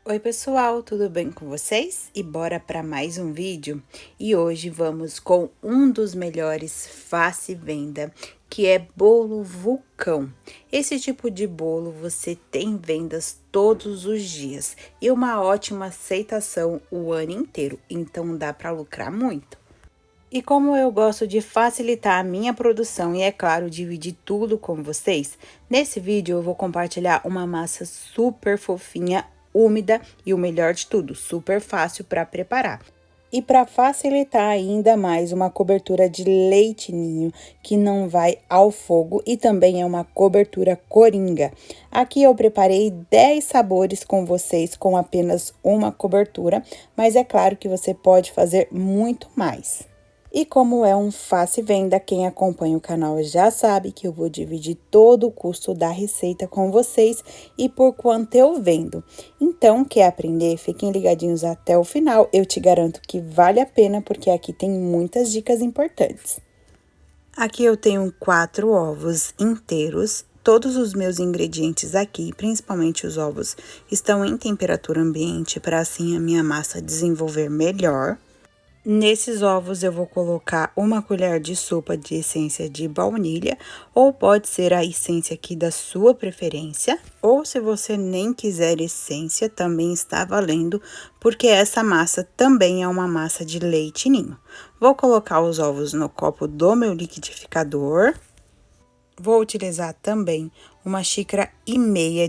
Oi pessoal, tudo bem com vocês? E bora para mais um vídeo. E hoje vamos com um dos melhores face venda, que é bolo vulcão. Esse tipo de bolo você tem vendas todos os dias e uma ótima aceitação o ano inteiro, então dá para lucrar muito. E como eu gosto de facilitar a minha produção e, é claro, dividir tudo com vocês, nesse vídeo eu vou compartilhar uma massa super fofinha, úmida e o melhor de tudo, super fácil para preparar. E para facilitar ainda mais, uma cobertura de leite ninho que não vai ao fogo e também é uma cobertura coringa. Aqui eu preparei 10 sabores com vocês com apenas uma cobertura, mas é claro que você pode fazer muito mais. E como é um fácil venda, quem acompanha o canal já sabe que eu vou dividir todo o custo da receita com vocês e por quanto eu vendo. Então, quer aprender? Fiquem ligadinhos até o final, eu te garanto que vale a pena porque aqui tem muitas dicas importantes. Aqui eu tenho 4 ovos inteiros. Todos os meus ingredientes aqui, principalmente os ovos, estão em temperatura ambiente para assim a minha massa desenvolver melhor. Nesses ovos eu vou colocar uma colher de sopa de essência de baunilha, ou pode ser a essência aqui da sua preferência, ou se você nem quiser essência, também está valendo, porque essa massa também é uma massa de leite ninho. Vou colocar os ovos no copo do meu liquidificador. Vou utilizar também 1,5 xícaras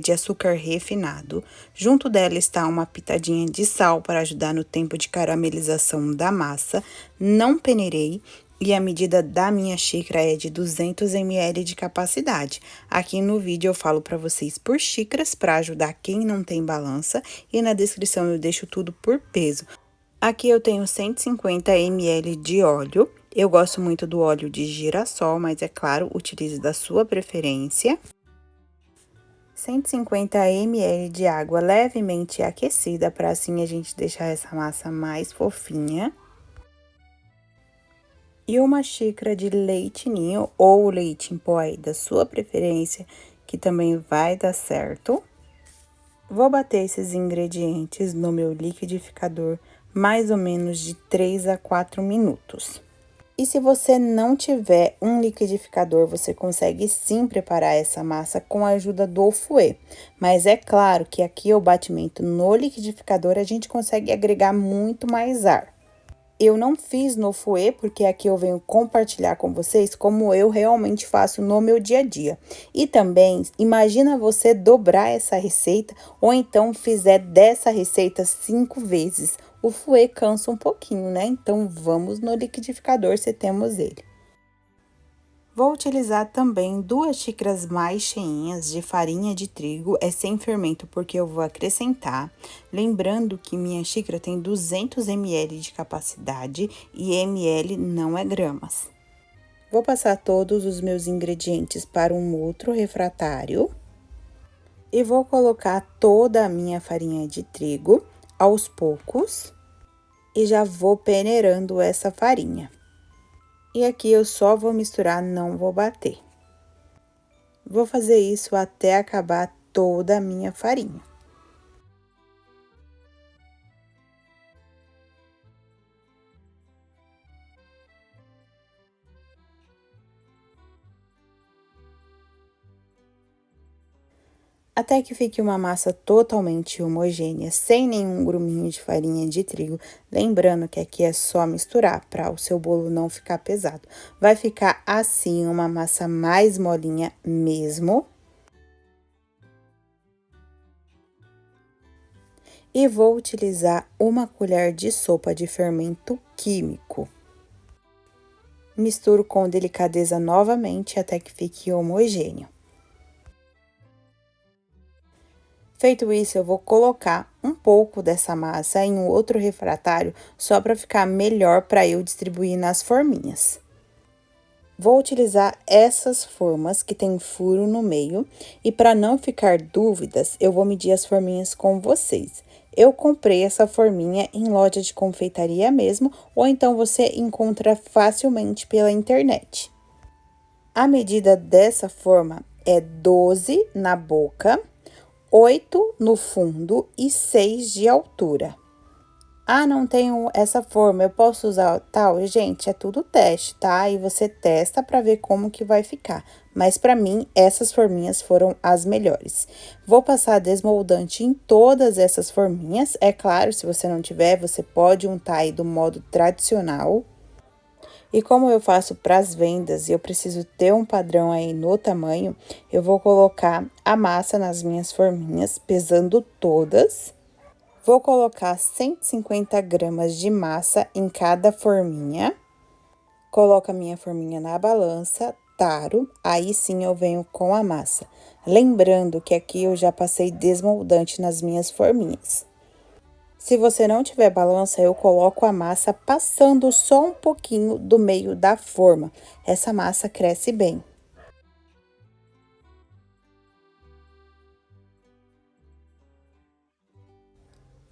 de açúcar refinado. Junto dela está uma pitadinha de sal para ajudar no tempo de caramelização da massa. Não peneirei e a medida da minha xícara é de 200 ml de capacidade. Aqui no vídeo eu falo para vocês por xícaras para ajudar quem não tem balança e na descrição eu deixo tudo por peso. Aqui eu tenho 150 ml de óleo. Eu gosto muito do óleo de girassol, mas é claro, utilize da sua preferência. 150 ml de água levemente aquecida, para assim a gente deixar essa massa mais fofinha. E 1 xícara de leite ninho ou leite em pó aí da sua preferência, que também vai dar certo. Vou bater esses ingredientes no meu liquidificador mais ou menos de 3 a 4 minutos. E se você não tiver um liquidificador, você consegue sim preparar essa massa com a ajuda do fouet. Mas é claro que aqui o batimento no liquidificador a gente consegue agregar muito mais ar. Eu não fiz no fouet, porque aqui eu venho compartilhar com vocês como eu realmente faço no meu dia a dia. E também, imagina você dobrar essa receita, ou então fizer dessa receita 5 vezes. O fouet cansa um pouquinho, né? Então, vamos no liquidificador se temos ele. Vou utilizar também 2 xícaras mais cheinhas de farinha de trigo, é sem fermento porque eu vou acrescentar. Lembrando que minha xícara tem 200 ml de capacidade e ml não é gramas. Vou passar todos os meus ingredientes para um outro refratário. E vou colocar toda a minha farinha de trigo aos poucos. E já vou peneirando essa farinha. E aqui eu só vou misturar, não vou bater. Vou fazer isso até acabar toda a minha farinha. Até que fique uma massa totalmente homogênea, sem nenhum gruminho de farinha de trigo. Lembrando que aqui é só misturar para o seu bolo não ficar pesado. Vai ficar assim, uma massa mais molinha mesmo. E vou utilizar 1 colher de sopa de fermento químico. Misturo com delicadeza novamente até que fique homogêneo. Feito isso, eu vou colocar um pouco dessa massa em um outro refratário, só para ficar melhor para eu distribuir nas forminhas. Vou utilizar essas formas que tem furo no meio, e para não ficar dúvidas, eu vou medir as forminhas com vocês. Eu comprei essa forminha em loja de confeitaria mesmo, ou então você encontra facilmente pela internet. A medida dessa forma é 12 na boca, 8 no fundo e 6 de altura. Ah, não tenho essa forma, eu posso usar tal? Gente, é tudo teste, tá? E você testa para ver como que vai ficar. Mas para mim, essas forminhas foram as melhores. Vou passar desmoldante em todas essas forminhas. É claro, se você não tiver, você pode untar aí do modo tradicional. E como eu faço para as vendas e eu preciso ter um padrão aí no tamanho, eu vou colocar a massa nas minhas forminhas, pesando todas. Vou colocar 150 gramas de massa em cada forminha. Coloco a minha forminha na balança, taro, aí sim eu venho com a massa. Lembrando que aqui eu já passei desmoldante nas minhas forminhas. Se você não tiver balança, eu coloco a massa passando só um pouquinho do meio da forma. Essa massa cresce bem.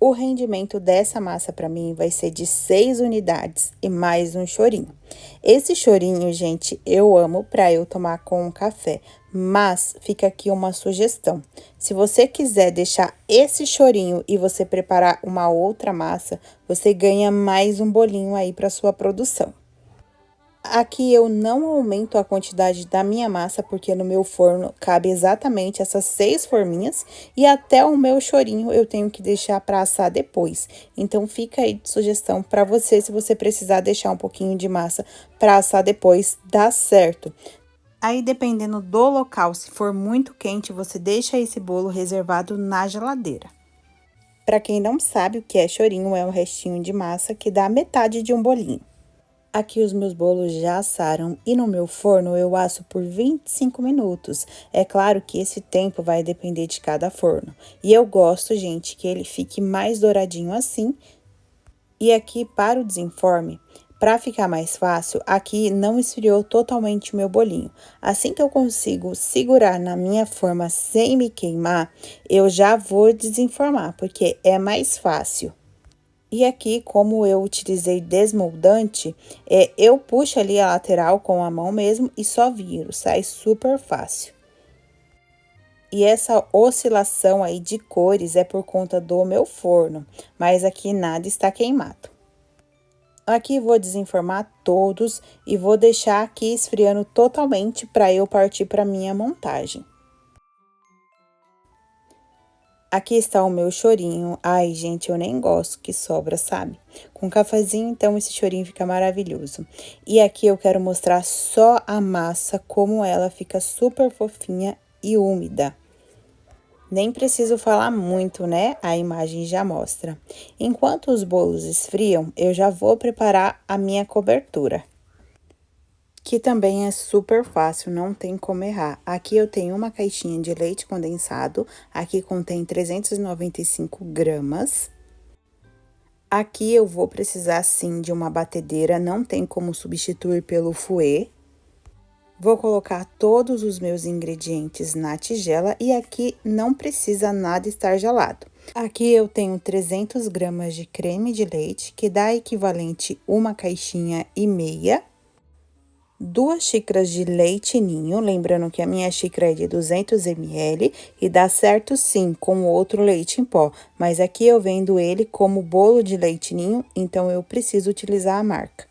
O rendimento dessa massa para mim vai ser de 6 unidades e mais um chorinho. Esse chorinho, gente, eu amo para eu tomar com um café, mas fica aqui uma sugestão. Se você quiser deixar esse chorinho e você preparar uma outra massa, você ganha mais um bolinho aí para sua produção. Aqui eu não aumento a quantidade da minha massa, porque no meu forno cabe exatamente essas 6 forminhas. E até o meu chorinho eu tenho que deixar para assar depois. Então, fica aí de sugestão para você, se você precisar deixar um pouquinho de massa para assar depois, dá certo. Aí, dependendo do local, se for muito quente, você deixa esse bolo reservado na geladeira. Para quem não sabe o que é chorinho, é um restinho de massa que dá metade de um bolinho. Aqui os meus bolos já assaram e no meu forno eu asso por 25 minutos. É claro que esse tempo vai depender de cada forno. E eu gosto, gente, que ele fique mais douradinho assim. E aqui para o desenforme, para ficar mais fácil, aqui não esfriou totalmente o meu bolinho. Assim que eu consigo segurar na minha forma sem me queimar, eu já vou desenformar, porque é mais fácil. E aqui, como eu utilizei desmoldante, eu puxo ali a lateral com a mão mesmo e só viro, sai super fácil. E essa oscilação aí de cores é por conta do meu forno, mas aqui nada está queimado. Aqui vou desenformar todos e vou deixar aqui esfriando totalmente para eu partir para minha montagem. Aqui está o meu chorinho. Ai, gente, eu nem gosto que sobra, sabe? Com cafezinho, então, esse chorinho fica maravilhoso. E aqui eu quero mostrar só a massa, como ela fica super fofinha e úmida. Nem preciso falar muito, né? A imagem já mostra. Enquanto os bolos esfriam, eu já vou preparar a minha cobertura, que também é super fácil, não tem como errar. Aqui eu tenho uma caixinha de leite condensado, aqui contém 395 gramas. Aqui eu vou precisar sim de uma batedeira, não tem como substituir pelo fouet. Vou colocar todos os meus ingredientes na tigela e aqui não precisa nada estar gelado. Aqui eu tenho 300 gramas de creme de leite, que dá equivalente uma caixinha e meia. 2 xícaras de leite ninho, lembrando que a minha xícara é de 200 ml e dá certo sim com outro leite em pó, mas aqui eu vendo ele como bolo de leite ninho, então eu preciso utilizar a marca.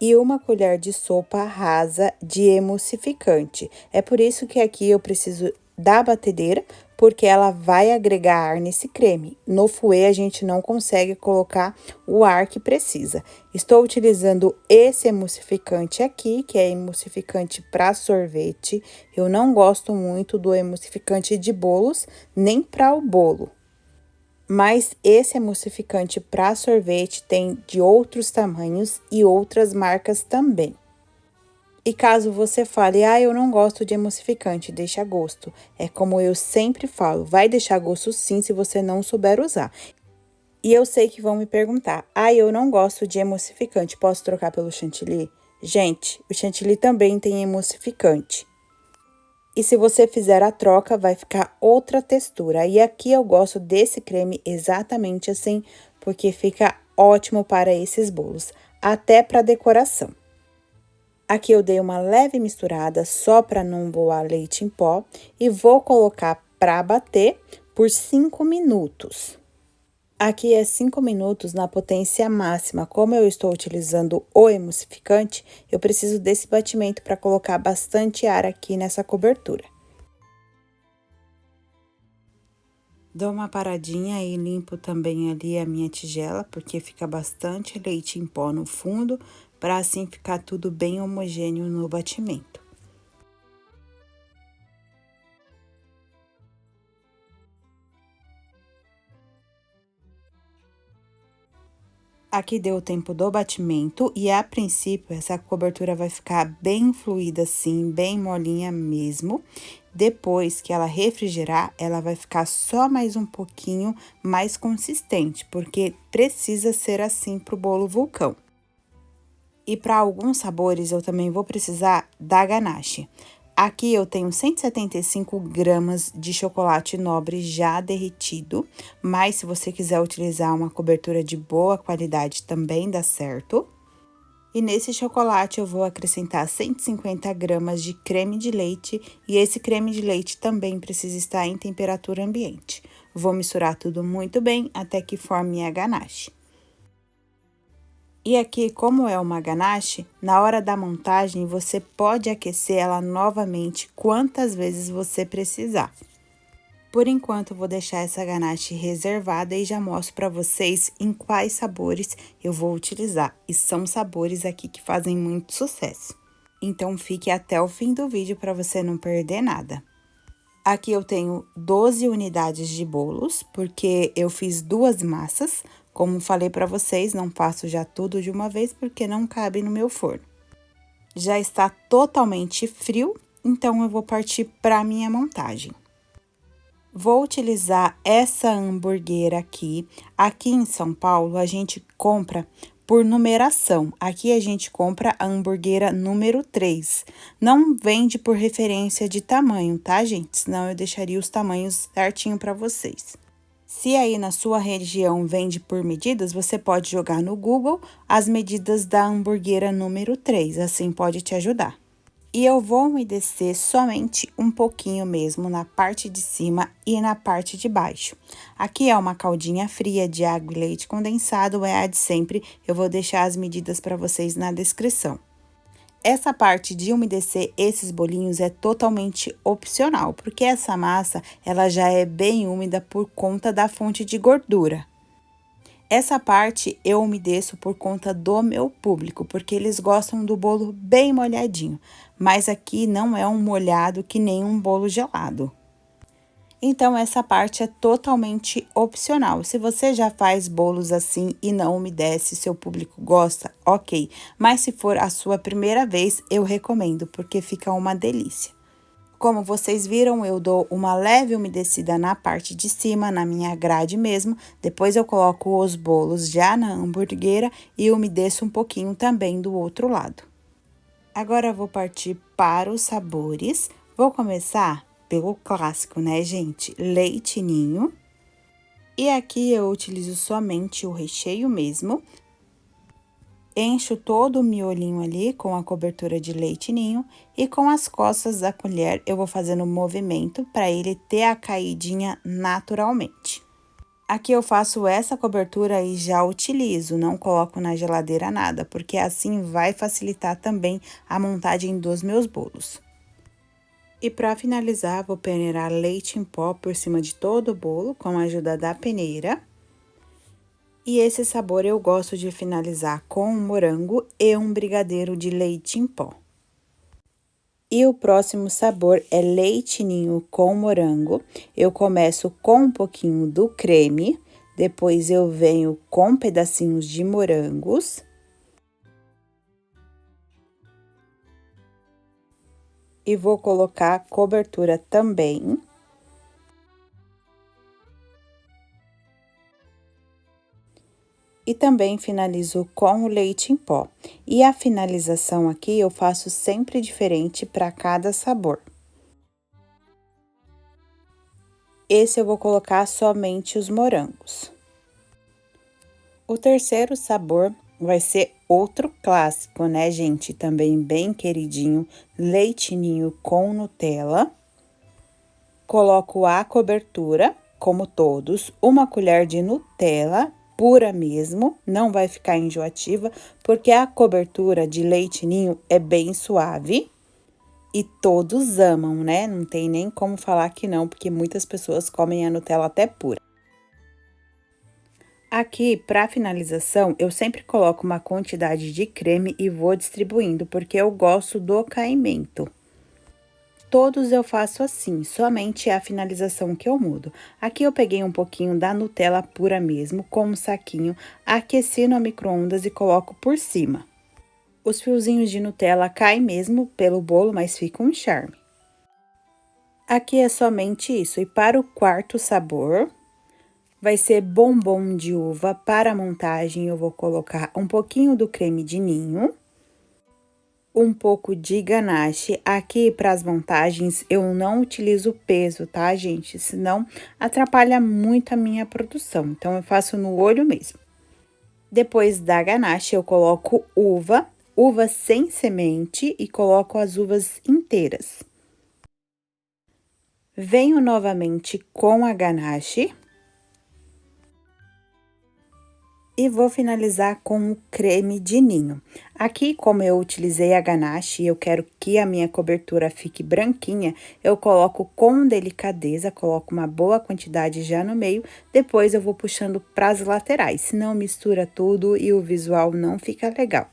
E uma colher de sopa rasa de emulsificante. É por isso que aqui eu preciso da batedeira, porque ela vai agregar ar nesse creme. No fouet, a gente não consegue colocar o ar que precisa. Estou utilizando esse emulsificante aqui, que é emulsificante para sorvete. Eu não gosto muito do emulsificante de bolos, nem para o bolo. Mas esse emulsificante para sorvete tem de outros tamanhos e outras marcas também. E caso você fale, ah, eu não gosto de emulsificante, deixa gosto. É como eu sempre falo, vai deixar gosto sim se você não souber usar. E eu sei que vão me perguntar, ah, eu não gosto de emulsificante, posso trocar pelo chantilly? Gente, o chantilly também tem emulsificante. E se você fizer a troca, vai ficar outra textura. E aqui eu gosto desse creme exatamente assim, porque fica ótimo para esses bolos, até para decoração. Aqui eu dei uma leve misturada só para não voar leite em pó e vou colocar para bater por 5 minutos. Aqui é 5 minutos na potência máxima. Como eu estou utilizando o emulsificante, eu preciso desse batimento para colocar bastante ar aqui nessa cobertura. Dou uma paradinha e limpo também ali a minha tigela, porque fica bastante leite em pó no fundo, para assim ficar tudo bem homogêneo no batimento. Aqui deu o tempo do batimento e, a princípio, essa cobertura vai ficar bem fluida assim, bem molinha mesmo. Depois que ela refrigerar, ela vai ficar só mais um pouquinho mais consistente, porque precisa ser assim pro bolo vulcão. E para alguns sabores, eu também vou precisar da ganache. Aqui eu tenho 175 gramas de chocolate nobre já derretido, mas se você quiser utilizar uma cobertura de boa qualidade também dá certo. E nesse chocolate eu vou acrescentar 150 gramas de creme de leite e esse creme de leite também precisa estar em temperatura ambiente. Vou misturar tudo muito bem até que forme a ganache. E aqui, como é uma ganache, na hora da montagem, você pode aquecer ela novamente quantas vezes você precisar. Por enquanto, vou deixar essa ganache reservada e já mostro para vocês em quais sabores eu vou utilizar. E são sabores aqui que fazem muito sucesso. Então, fique até o fim do vídeo para você não perder nada. Aqui eu tenho 12 unidades de bolos, porque eu fiz 2 massas. Como falei para vocês, não faço já tudo de uma vez, porque não cabe no meu forno. Já está totalmente frio, então eu vou partir para a minha montagem. Vou utilizar essa hamburguera aqui. Aqui em São Paulo, a gente compra por numeração. Aqui a gente compra a hamburguera número 3. Não vende por referência de tamanho, tá, gente? Senão eu deixaria os tamanhos certinho para vocês. Se aí na sua região vende por medidas, você pode jogar no Google as medidas da hamburguera número 3, assim pode te ajudar. E eu vou umedecer somente um pouquinho mesmo na parte de cima e na parte de baixo. Aqui é uma caldinha fria de água e leite condensado, é a de sempre, eu vou deixar as medidas para vocês na descrição. Essa parte de umedecer esses bolinhos é totalmente opcional, porque essa massa, ela já é bem úmida por conta da fonte de gordura. Essa parte eu umedeço por conta do meu público, porque eles gostam do bolo bem molhadinho. Mas aqui não é um molhado que nem um bolo gelado. Então, essa parte é totalmente opcional. Se você já faz bolos assim e não umedece, seu público gosta, ok. Mas se for a sua primeira vez, eu recomendo, porque fica uma delícia. Como vocês viram, eu dou uma leve umedecida na parte de cima, na minha grade mesmo. Depois eu coloco os bolos já na hamburguera e umedeço um pouquinho também do outro lado. Agora eu vou partir para os sabores. Vou começar pelo clássico, né, gente? Leite ninho. E aqui eu utilizo somente o recheio mesmo. Encho todo o miolinho ali com a cobertura de leite ninho e com as costas da colher eu vou fazendo um movimento para ele ter a caidinha naturalmente. Aqui eu faço essa cobertura e já utilizo, não coloco na geladeira nada, porque assim vai facilitar também a montagem dos meus bolos. E para finalizar, vou peneirar leite em pó por cima de todo o bolo com a ajuda da peneira. E esse sabor eu gosto de finalizar com um morango e um brigadeiro de leite em pó. E o próximo sabor é leite ninho com morango. Eu começo com um pouquinho do creme, depois eu venho com pedacinhos de morangos. E vou colocar cobertura também. E também finalizo com o leite em pó. E a finalização aqui eu faço sempre diferente para cada sabor. Esse eu vou colocar somente os morangos. O terceiro sabor vai ser outro clássico, né, gente? Também bem queridinho, leite ninho com Nutella. Coloco a cobertura, como todos, uma colher de Nutella, pura mesmo, não vai ficar enjoativa, porque a cobertura de leite ninho é bem suave. E todos amam, né? Não tem nem como falar que não, porque muitas pessoas comem a Nutella até pura. Aqui, para finalização, eu sempre coloco uma quantidade de creme e vou distribuindo, porque eu gosto do caimento. Todos eu faço assim, somente é a finalização que eu mudo. Aqui eu peguei um pouquinho da Nutella pura mesmo, com um saquinho, aqueci no micro-ondas e coloco por cima. Os fiozinhos de Nutella caem mesmo pelo bolo, mas fica um charme. Aqui é somente isso. E para o quarto sabor, vai ser bombom de uva. Para a montagem, eu vou colocar um pouquinho do creme de ninho, um pouco de ganache. Aqui, para as montagens, eu não utilizo peso, tá, gente? Senão, atrapalha muito a minha produção. Então, eu faço no olho mesmo. Depois da ganache, eu coloco uva sem semente e coloco as uvas inteiras. Venho novamente com a ganache. E vou finalizar com o creme de ninho. Aqui, como eu utilizei a ganache e eu quero que a minha cobertura fique branquinha, eu coloco com delicadeza, coloco uma boa quantidade já no meio, depois eu vou puxando para as laterais, senão mistura tudo e o visual não fica legal.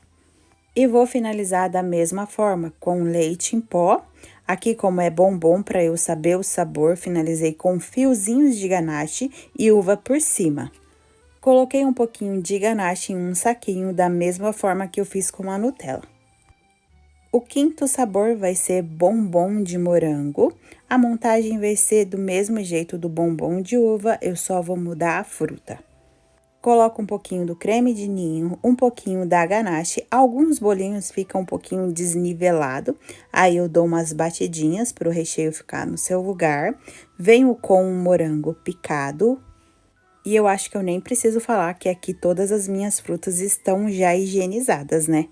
E vou finalizar da mesma forma, com leite em pó. Aqui, como é bombom, para eu saber o sabor, finalizei com fiozinhos de ganache e uva por cima. Coloquei um pouquinho de ganache em um saquinho, da mesma forma que eu fiz com a Nutella. O quinto sabor vai ser bombom de morango. A montagem vai ser do mesmo jeito do bombom de uva, eu só vou mudar a fruta. Coloco um pouquinho do creme de ninho, um pouquinho da ganache, alguns bolinhos ficam um pouquinho desnivelado, aí eu dou umas batidinhas para o recheio ficar no seu lugar. Venho com um morango picado. E eu acho que eu nem preciso falar que aqui todas as minhas frutas estão já higienizadas, né?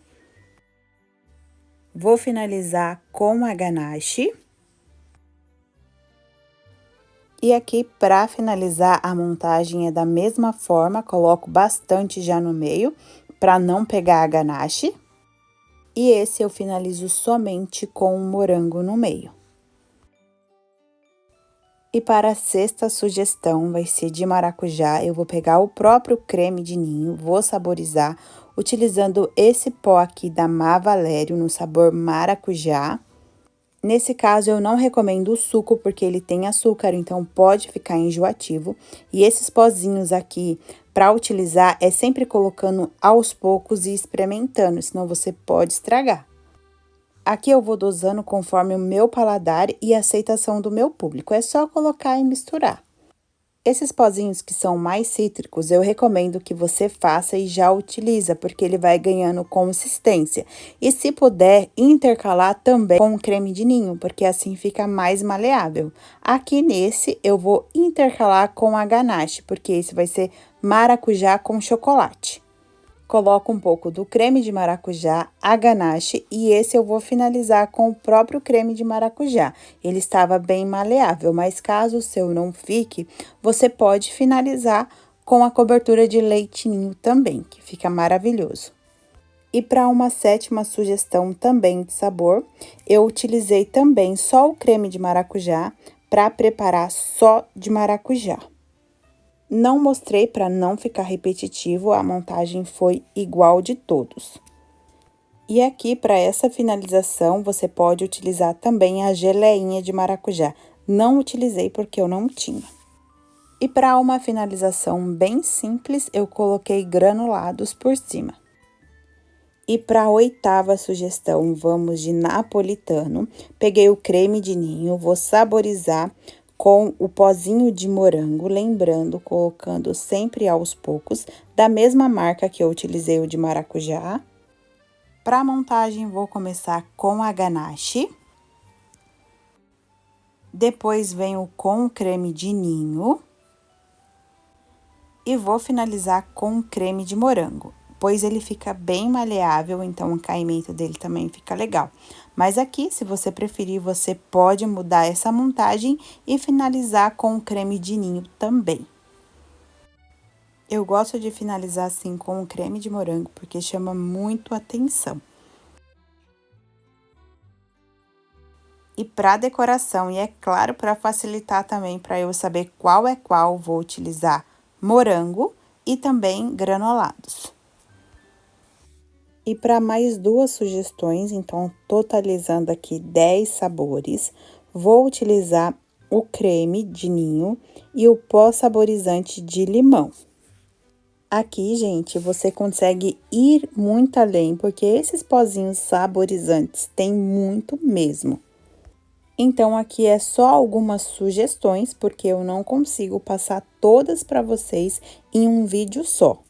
Vou finalizar com a ganache. E aqui, para finalizar a montagem, é da mesma forma, coloco bastante já no meio, para não pegar a ganache. E esse eu finalizo somente com o morango no meio. E para a sexta sugestão, vai ser de maracujá. Eu vou pegar o próprio creme de ninho, vou saborizar, utilizando esse pó aqui da Má Valério, no sabor maracujá. Nesse caso, eu não recomendo o suco, porque ele tem açúcar, então pode ficar enjoativo. E esses pozinhos aqui, para utilizar, é sempre colocando aos poucos e experimentando, senão você pode estragar. Aqui eu vou dosando conforme o meu paladar e a aceitação do meu público, é só colocar e misturar. Esses pozinhos que são mais cítricos, eu recomendo que você faça e já utiliza, porque ele vai ganhando consistência. E se puder, intercalar também com o creme de ninho, porque assim fica mais maleável. Aqui nesse, eu vou intercalar com a ganache, porque esse vai ser maracujá com chocolate. Coloco um pouco do creme de maracujá, a ganache, e esse eu vou finalizar com o próprio creme de maracujá. Ele estava bem maleável, mas caso o seu não fique, você pode finalizar com a cobertura de leite ninho também, que fica maravilhoso. E para uma sétima sugestão também de sabor, eu utilizei também só o creme de maracujá para preparar só de maracujá. Não mostrei para não ficar repetitivo, a montagem foi igual de todos. E aqui, para essa finalização, você pode utilizar também a geleinha de maracujá. Não utilizei porque eu não tinha. E para uma finalização bem simples, eu coloquei granulados por cima. E para a oitava sugestão, vamos de napolitano. Peguei o creme de ninho, vou saborizar com o pozinho de morango, lembrando, colocando sempre aos poucos, da mesma marca que eu utilizei o de maracujá. Para a montagem, vou começar com a ganache. Depois, venho com o creme de ninho. E vou finalizar com o creme de morango. pois ele fica bem maleável, então o caimento dele também fica legal. Mas aqui, se você preferir, você pode mudar essa montagem e finalizar com o creme de ninho também. Eu gosto de finalizar assim com o creme de morango, porque chama muito atenção. E para decoração, e é claro, para facilitar também, para eu saber qual é qual, vou utilizar morango e também granulados. E para mais duas sugestões, então, totalizando aqui 10 sabores, vou utilizar o creme de ninho e o pó saborizante de limão. Aqui, gente, você consegue ir muito além, porque esses pozinhos saborizantes tem muito mesmo. Então, aqui é só algumas sugestões, porque eu não consigo passar todas para vocês em um vídeo só.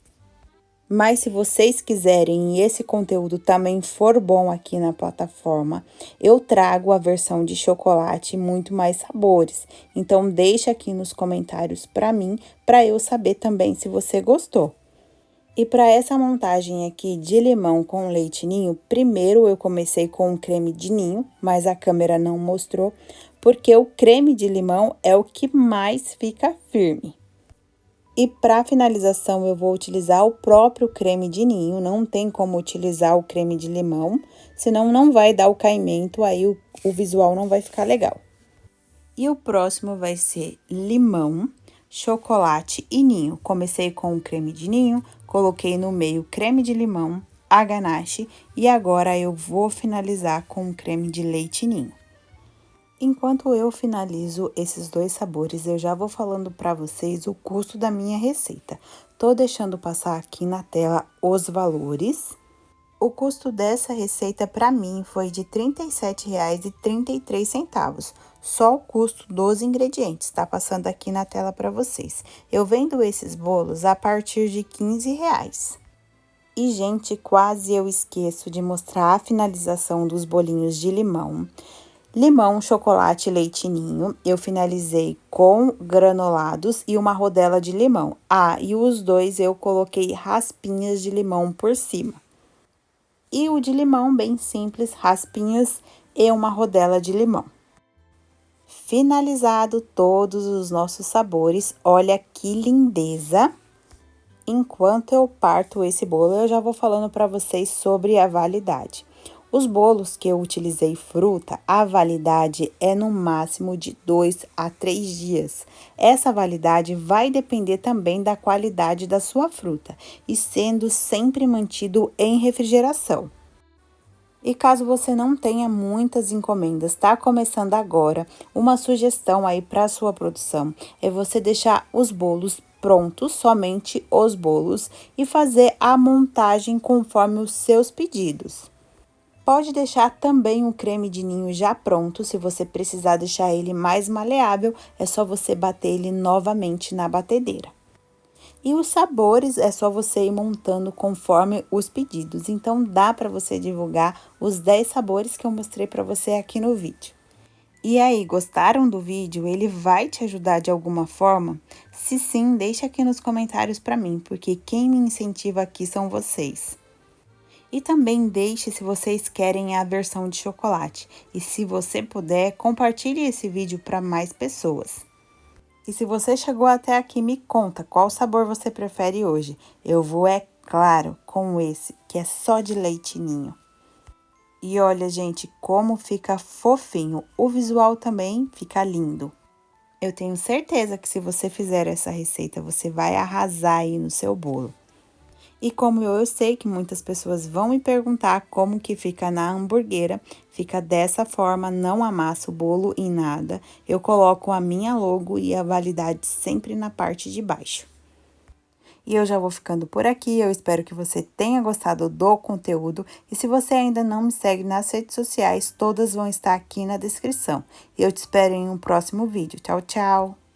Mas se vocês quiserem e esse conteúdo também for bom aqui na plataforma, eu trago a versão de chocolate muito mais sabores. Então, deixa aqui nos comentários para mim, para eu saber também se você gostou. E para essa montagem aqui de limão com leite ninho, primeiro eu comecei com o creme de ninho, mas a câmera não mostrou, porque o creme de limão é o que mais fica firme. E para finalização eu vou utilizar o próprio creme de ninho, não tem como utilizar o creme de limão, senão não vai dar o caimento, aí o visual não vai ficar legal. E o próximo vai ser limão, chocolate e ninho. Comecei com o creme de ninho, coloquei no meio creme de limão, a ganache e agora eu vou finalizar com o creme de leite ninho. Enquanto eu finalizo esses dois sabores, eu já vou falando para vocês o custo da minha receita. Tô deixando passar aqui na tela os valores. O custo dessa receita para mim foi de R$ 37,33. Só o custo dos ingredientes, tá passando aqui na tela para vocês. Eu vendo esses bolos a partir de R$ 15. E, gente, quase eu esqueço de mostrar a finalização dos bolinhos de limão. Limão, chocolate e leite ninho, eu finalizei com granulados e uma rodela de limão. Ah, e os dois eu coloquei raspinhas de limão por cima. E o de limão, bem simples, raspinhas e uma rodela de limão. Finalizado todos os nossos sabores, olha que lindeza! Enquanto eu parto esse bolo, eu já vou falando para vocês sobre a validade. Os bolos que eu utilizei fruta, a validade é no máximo de 2 a 3 dias. Essa validade vai depender também da qualidade da sua fruta e sendo sempre mantido em refrigeração. E caso você não tenha muitas encomendas, tá começando agora, uma sugestão aí para sua produção é você deixar os bolos prontos, somente os bolos, e fazer a montagem conforme os seus pedidos. Pode deixar também o creme de ninho já pronto, se você precisar deixar ele mais maleável, é só você bater ele novamente na batedeira. E os sabores é só você ir montando conforme os pedidos, então dá para você divulgar os 10 sabores que eu mostrei para você aqui no vídeo. E aí, gostaram do vídeo? Ele vai te ajudar de alguma forma? Se sim, deixa aqui nos comentários para mim, porque quem me incentiva aqui são vocês. E também deixe se vocês querem a versão de chocolate. E se você puder, compartilhe esse vídeo para mais pessoas. E se você chegou até aqui, me conta qual sabor você prefere hoje. Eu vou, é claro, com esse, que é só de leite ninho. E olha, gente, como fica fofinho. O visual também fica lindo. Eu tenho certeza que se você fizer essa receita, você vai arrasar aí no seu bolo. E como eu sei que muitas pessoas vão me perguntar como que fica na hamburguera, fica dessa forma, não amassa o bolo em nada. Eu coloco a minha logo e a validade sempre na parte de baixo. E eu já vou ficando por aqui, eu espero que você tenha gostado do conteúdo. E se você ainda não me segue nas redes sociais, todas vão estar aqui na descrição. E eu te espero em um próximo vídeo. Tchau, tchau!